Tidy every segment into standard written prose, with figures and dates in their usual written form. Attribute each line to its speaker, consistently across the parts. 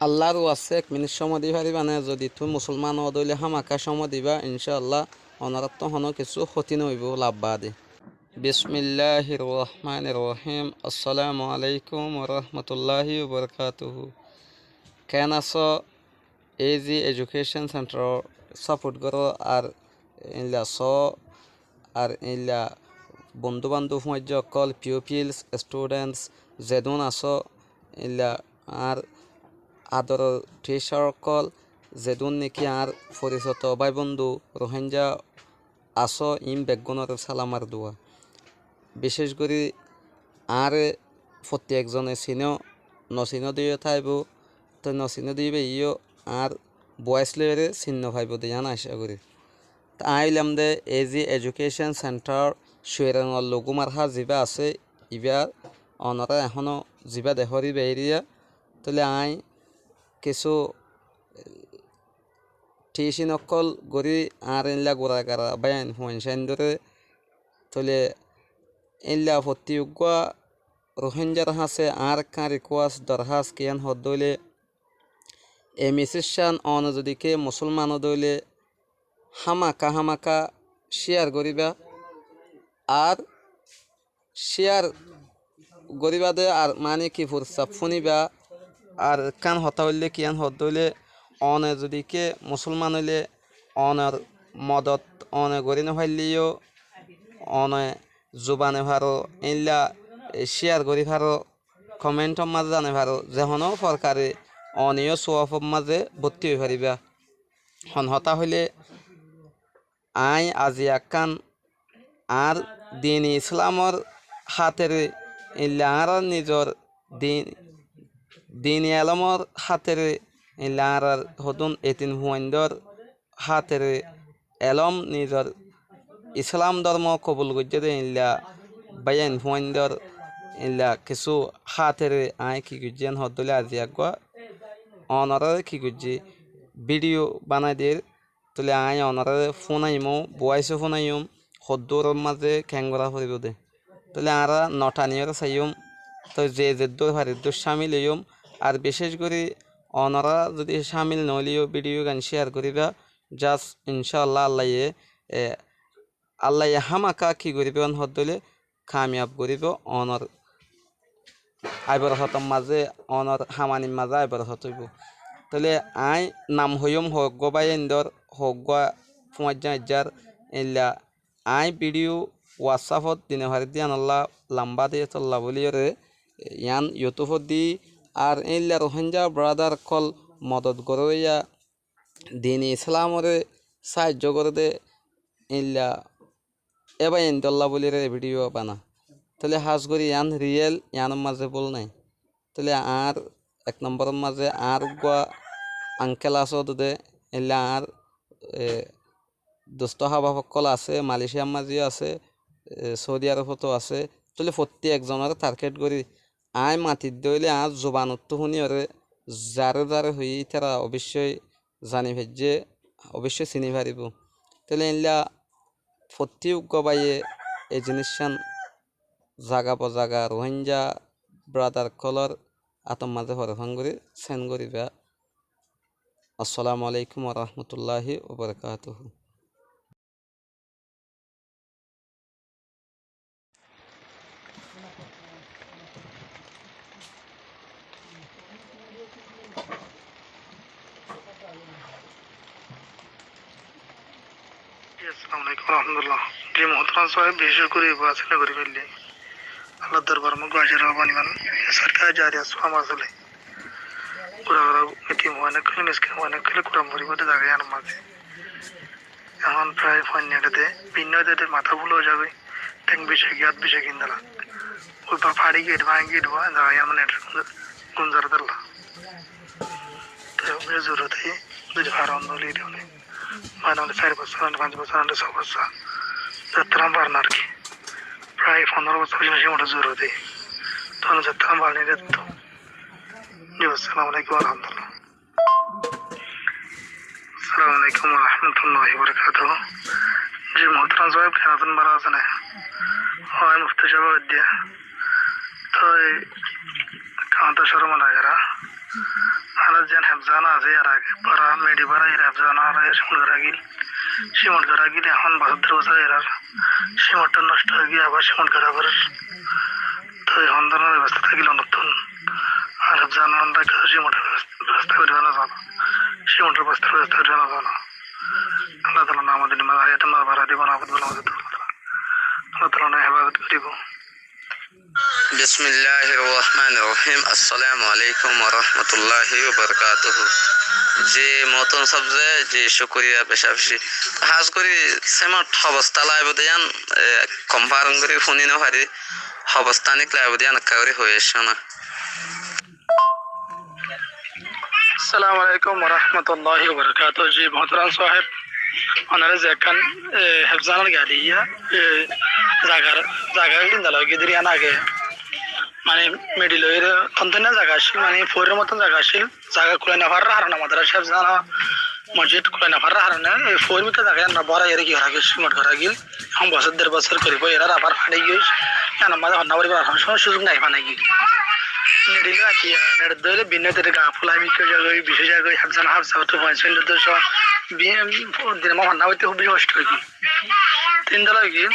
Speaker 1: আল্লাহর আছে 1 মিনিট সময় দিবা মানে যদি তুমি মুসলমান হদলে হামাকা সময় দিবা ইনশাআল্লাহ অনারত হন কিছু ক্ষতি নইব লাভবাদী বিসমিল্লাহির রহমানির রহিম আসসালামু আলাইকুম ওয়া রাহমাতুল্লাহি ওয়া বারাকাতুহু কেন আছো এজি এডুকেশন সেন্টার সাপোর্ট করো আর ইনলা আর ইনলা বন্ধু বান্ধব মধ্য অকল পিউপিলস স্টুডেন্টস যেদুন আছো ইনলা আর আদর টিচারসকল যেদুন নেকি আর পরিচিত ভাই বন্ধু রোহিঙ্গা আছো ইম বেগুনের সালামার দোয়া বিশেষ করে আর প্রত্যেকজনে চিনো নচিনো দিয়ে থাইব তো নচিনো দিবে ইও আর বয়স লয়ে চিহ্ন ভাইব দিয়ান আশা করি আইলাম দে এজি এডুকেশন সেন্টার সুয়েরাঙর লঘুমারহা যিবা আছে ইবার অনরা এখনও যিবা দেহরি বেরিয়া তাহলে কিছু টিউশন অকল গড়ি আর ইনলা গোড়া গারা বায়ান হুয়াইন ধরে তাহলে ইনলা প্রতিযোগ্য রোহিঙ্গার হাসে আর কাঁ রিকোয়াস দরহাস কিয়ান হদলে এ মিসিসান অন যদিকে মুসলমান দইলে হামাকা শেয়ার করিবা আর শেয়ার করিবা দে আর মানে কি ফুরসা ফুনিবা আর কান হতা হইলে কিয়ান হদ হইলে অনে যদিকে মুসলমান হইলে অনের মদত অনে গড়ি নহাইলিও অনে জুবানে ভারো ইনলা শেয়ার করি ভারো কমেন্টর মাঝে জানে ভারো যেহনও সরকারে অনিয় সোয়াফর মাঝে ভর্তি হয়ে পারিবা হন হতা হইলে আজি আকান আর দিন ইসলামর হাতের ইল্লা আর নিজর দিন আলমর হাতের ইল্লা আর হতুন এতিন হুয়াইন্দর হাতের এলম নিজর ইসলাম ধর্ম কবুল গজ্জে ইল্লা বায়ান হুয়াইন্দর ইল্লা কিছু হাতের কি গুজিয়ান হদলে আজি আগুয়া অনারে কি গুজি ভিডিও বানাই দিয়ে তাহলে অনারে ফোন আইমো বয়সে ফোন আইম সদ্দুর মাঝে খ্যাংগরা ফুরিব দে তাহলে আরা নটানিয়র চাইম তো যে যেদ্দুর হারিদ্দুর সামিল হইম আর বিশেষ করে অনারা যদি সামিল নলিও ভিডিও গান শেয়ার করিবা জাস্ট ইনশাআল্লাহ আল্লাহ হামাকা কি করিবে হদলে কামিয়াব করিব অনর আইবার হতম মাঝে অনর হামানির মাঝে আইবার হতইব তাহলে নাম হইম হোক বাই ইন্দর হোক ফুয়ার ইল্লা ভিডিও হোয়াটসঅ্যাপত দিনে ভারি দিয়ান আল্লাহ লাম্বা দিয়ে চল্লা বলিয়রে ইয়ান ইউটিউবত দি আর ইল্লা রোহিঙ্গা ব্রাদার কল মদত গড়ইয়া দিন ইসলামরে সাহায্য করে দে ইল্লা এবার ইন্দল্লা বলিরে ভিডিও বানা তাহলে হাজ করি ইয়ান রিয়েল ইয়ানোর মাঝে বল নাই তাহলে আর 1 নম্বরের মাঝে আর গোয়া আঙ্কেল আছো দে এলা আর দুস্থ হাবাসকল আছে মালয়েশিয়ার মাঝেও আছে সৌদি আরবতো আছে তাহলে প্রত্যেকজনের টার্গেট করি মাটির দইলে জোবানত শুনি ওরে যারে হই তারা অবশ্যই জানি ভেজে অবশ্যই চিনি পারিব তাহলে এলা প্রত্যেক বাইয়ে এই জিনিসান জাগা রোহিঙ্গা ব্রাদার কলর আতম মাঝে হরফান করি সেন করিবা আসসালামু আলাইকুম ওয়া রাহমাতুল্লাহি ওয়া বারাকাতুহু
Speaker 2: আসসালামু আলাইকুম রহমতুল্লাহ জি মোহতরাম সাহেব বিশেষ করে বাসনা করে ফেললে আল্লাহ দরবার মধ্যে আজের বানি মান সরকার জারি আছে আমার চলে পুরা মিটি মনে করে মিসকে মনে করে কুরাম পরিবর্তে জায়গায় আর মাঝে এখন প্রায় ফন্যাটাতে ভিন্নতাতে মাথা ভুল হয়ে যাবে ট্যাঙ্ক বিষয় গিয়ে বিষয় কিনদালা ওই পা ফাড়ি গেট ভাঙি গেট বা জায়গায় আমার গুঞ্জার দাল্লা তো জরুরত है দুই ফার অন্ধলি দিলে মানে 4 বছর 5 বছর 6 বছর যাত্রা বাড়নার কি প্রায় 15 বছর বেশি মোটা জরুরত है তখন যাত্রা বাড়নে দিত জি আসসালামু আলাইকুম ওয়া রাহমাতুল্লাহ আসসালামু আলাইকুম ওয়া রাহমাতুল্লাহি ওয়া বারাকাতুহু জি মোহতরাম সাহেব কেনাতন বাড়া আছে না হয় মুফতি সাহেব দিয়া তো কাঁটা শরম লাগা আলা যেন হেফজানা আছে আর আগে পারা মেডি পারা এর হেফজানা আর সিমট করা গিয়ে এখন 72 বছর এর সিমটটা নষ্ট হয়ে গিয়ে আবার সিমট করা করে তো এখন ধরনের ব্যবস্থা থাকিল নতুন আর হেফজানা সিমটের ব্যবস্থা করে না জানো সিমটের ব্যবস্থা করে না জানো আল্লাহ তালা আমাদের এটা না ভাড়া দিব না আল্লাহ তালা হেফাজত করিব
Speaker 1: বিসমিল্লাহির রহমানির রহিম আসসালামু আলাইকুম ওয়া রাহমাতুল্লাহি ওয়া বারাকাতুহু যে মতন সবজে যে শুকরিয়া পেশাপশি হাজ করি সেমট অবস্থা লাইব দেয়ান কম্পারন করি শুনি না পারি অবস্থানিক লাইব দেয়ান কারি হয়েছে না
Speaker 2: আসসালামু আলাইকুম ওয়া রাহমাতুল্লাহি ওয়া বারাকাতুহু জি মোহতারাম সাহেব ওনারা যেখান হেফজানার গাড়িয়া জাগার দিন গিয়ে আগে মানে মিডিলের তন্তনা জায়গা আসছিল মানে ফোরের মতন জায়গা আসছিল জায়গা খুলে না পারার হারানো মাদ্রাসা হেফজানা মসজিদ খুলে না পারার হারানো এই ফোর মিটার জায়গায় না বড় এর কি হারা গেল সিমট করা গেল এখন বছর 1.5 বছর করিব এরা আবার ফাটে গিয়ে আমাদের হন্না পরিবার সুযোগ নাই ফানে গিয়ে নেডিলে আছে নেড়ে দলে বিন্নতের গা ফুলামি কে জায়গায় বিশেষ জায়গায় হেফজানা হাফসা তো 65 বিএম দিন মা হন্না হইতে খুব কষ্ট হই তিন দলা গিয়ে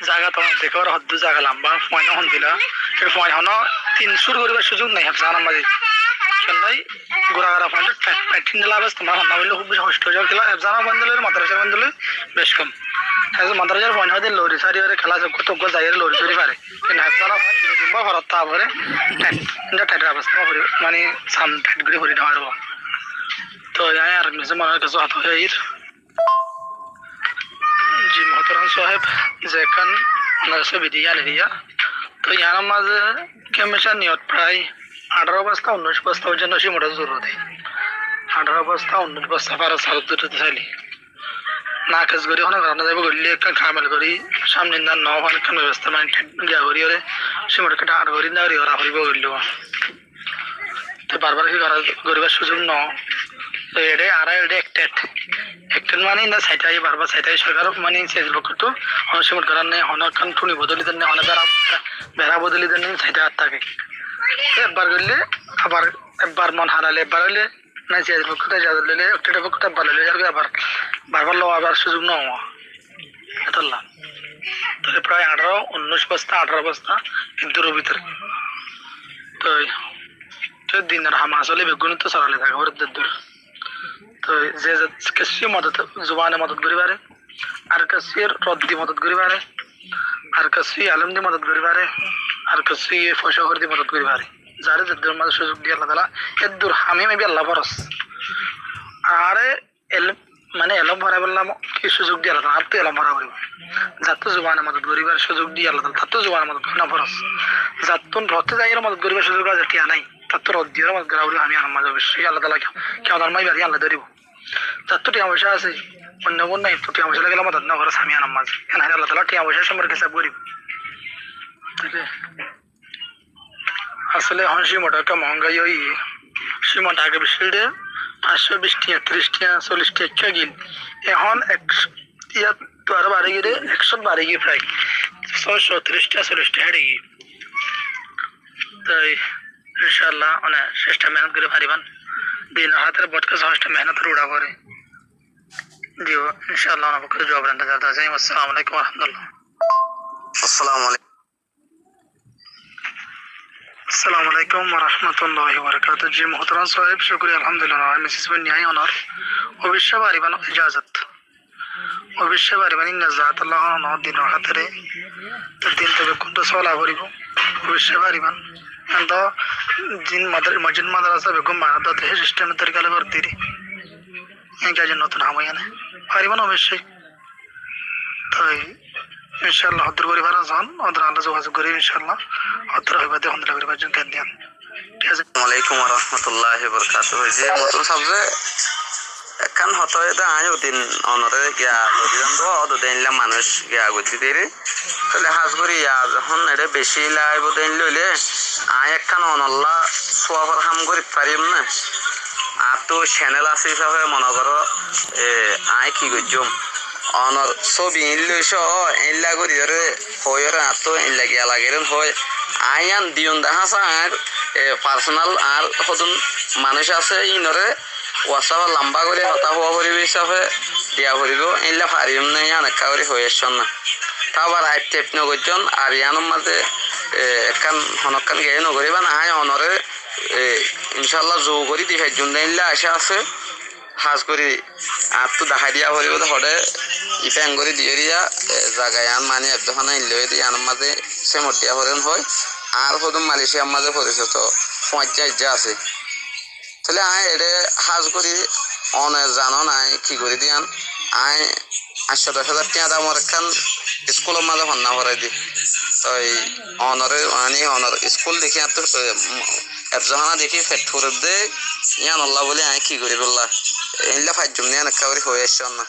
Speaker 2: জায়গা তোমার দেখো হদ্দু জায়গা লম্বা ফয়না হন দিলা এই ফয় হন 300 করিবার সুযোগ নাই হেফজানা মাঝে চলাই গোড়াগাড়া ফয়না প্যাটিন দিলা বাস তোমার হন্না হইলে খুব কষ্ট হয়ে যাবে হেফজানা বন্ধলে মাদ্রাসা বন্ধলে বেশ কম এজ মাদ্রাসার ফয়না হইতে লরি সারি ওরে খেলা সব কত গো যাইরে লরি চুরি পারে কিন্তু হেফজানা ফয়ন দিবা ভারত তা ভরে টাইট অবস্থা মানে সাম টাইট করে ভরি দেওয়ার তো আর মিছে মনে কাছে হাত হয়ে জি মোহতারাম সাহেব যেখান মাদ্রাসা বিদিয়া নিয়া তো ইয়ার মাঝে কেমেশা নিয়ত প্রায় 18 বস্তা 19 বস্তা পর্যন্ত সিমটের জরুরত 18 বস্তা 19 বস্তা পারা সার দুটো চাইলি না কাজ করি অনেক রান্না যাবো গলি একটা কামেল করি সামনে না ন অনেকক্ষণ ব্যবস্থা মানে গিয়া করি ওরে সিমট কেটে আর করি না ওরা করিব গেল তো বারবার কি করিবার সুযোগ ন তো এটা আর এটা একটা মানে না সাইটাই বারবার সাইটাই সরকার মানে চেঞ্জ করতো অনেক সিমট করার নেই অনেকক্ষণ টুনি বদলি দেন অনেক বেড়া বদলি দেন সাইটা আর থাকে একবার করলে আবার একবার মন হারালে একবার হলে না চেঞ্জ করতে যা দিলে একটা পক্ষে একবার হলে আবার বারবার লো আবার সুযোগ ন এতলা তাহলে প্রায় 18-19 বস্তা 18 বস্তা দূরের ভিতরে তো দিনের হামা আসলে বেগুন তো সরালে থাকে ওর দূর তো যে কিছু মদত জুবানে মদত করি পারে আর কিছু রদ্দি মদত করি পারে আর কিছু আলম দি মদত করি পারে আর কিছু ফসহর দি মদত করি পারে যারে যদ্দুর মাঝে সুযোগ দিয়ে আল্লাহ তালা এদ্দুর আমি মেবি আল্লাহ বরস আরে মানে এলম ভরা বললাম কি সুযোগ দিয়ে আল্লাহ আর তো এলম ভরা করিব যার তো জুবানে মদত করিবার সুযোগ দিয়ে আল্লাহ তালা তার তো জুবানে মদত না বরস যার তো রথে যাই মদত করিবার সুযোগ আছে টিয়া নাই তার তো রদ দিয়ে মদত করা আমি আমার মাঝে অবশ্যই আল্লাহ তালা কেমন মাই বাড়ি আল্লাহ ধরিব তার তো টিয়া পয়সা আছে অন্য কোন নাই তো টিয়া পয়সা লাগলে মদত না করে আমি আমার মাঝে এখানে আল্লাহ তালা টিয়া পয়সা সম্পর্কে হিসাব করিব আসলে এখন সিমটা মহঙ্গাই ওই সিমট আগে বেশি 520 টাকা 30 টাকা 40 টাকা গিল এখন 100 বাড়ে গিয়ে 100 বাড়ে গিয়ে প্রায় 630 টাকা 40 টাকা হারে গিয়ে তাই ইনশাআল্লাহ অনেক চেষ্টা মেহনত করে পারিবান দিন হাতের বটকা সহজটা মেহনত উড়া করে দিও ইনশাআল্লাহ অনেক পক্ষে জবাব রাখতে যাচ্ছি আসসালামু আলাইকুম ওয়া রাহমাতুল্লাহ
Speaker 1: আসসালামু আলাইকুম
Speaker 2: আসসালামু আলাইকুম ওয়া রাহমাতুল্লাহি ওয়া বারাকাতুহু জি মোহতারাম সাহেব শুকরিয়া আলহামদুলিল্লাহ মিসেস বনিয়াই অনার অবশ্য পারিবান ইজাজত অবশ্য পারিবান নাজাত আল্লাহ না দিন হাতেরে দিন তবে কোন সওয়াল করিব অবশ্য পারিবান and জিন মসজিদ মাদ্রাসা বেগম মানাদত হে সিস্টেম তরিকা করে দিরি এই কাজে নতুন হামায়ানে পারিবান অবশ্যই তাই ইনশাআল্লাহ হদ্র পরিবার আছেন ওদের আল্লাহ যোগাযোগ করি ইনশাআল্লাহ হদ্র হইবাতে হন্দ্রা পরিবার জন কেন দেন ঠিক আছে
Speaker 1: আসসালামু আলাইকুম ওয়া রাহমাতুল্লাহি ওয়া বারাকাতুহু যে মতন সবজে kan hoto এটা আয়ো দিন অনরে গিয়া দিন তো অদ দিনলা মানুষ গিয়া গতি দেরে তাহলে হাজ করি যখন এটা বেশি লাইব দিন লইলে আয় একখান অনল্লা সোয়াফর হাম করি পারিম না আর তো চ্যানেল আছে হিসাবে মনে করো আয় কি করছম অনর ছবি ইনলইছ ইনলা করি ধরে হয় আর তো ইনলা গিয়া লাগেন হয় আয়ান দিয়ন দেখাছা আর পার্সোনাল আর সদন মানুষ আছে ইনরে ওয়াসাব লম্বা করে হতা হওয়া পরিবেশ হিসাবে দিয়া পড়ব এইলা পারিম না ইয়ান একা করে হয়ে আসছেন না তা আবার আইপ টেপ নগরজন আর ইয়ানোর মাঝে একান হনকান গেয়ে নগরিবা না আয় অনরে ইনশাল্লাহ জৌ করি দি ফের ইল্লা আশা আছে হাজ করি আর তো দেখা দিয়া পড়ব হরে ইপ্যাং করে দিয়ে দিয়া জায়গায় আন মানে একদম ইল্লে দিয়ে আনার মাঝে সেমট দিয়া হরেন হয় আর সদম মালয়েশিয়ার মাঝে পরিচিত পঞ্চায়েত যা আছে তাহলে আয় এটা হাজ করি অনে জানো নাই কি করে দিয়ান আয় 800,000 টাকা দামর একখান স্কুলের মাঝে হন্না ভরাই দি তো এই অনরে মানে অনর স্কুল দেখি আর তো এফজাহানা দেখি ফেটফুরের দে ইয়ান আল্লাহ বলে আয় কি করি বললা এইলা ফাইজুম নিয়ে একেবারে হয়ে আসছে না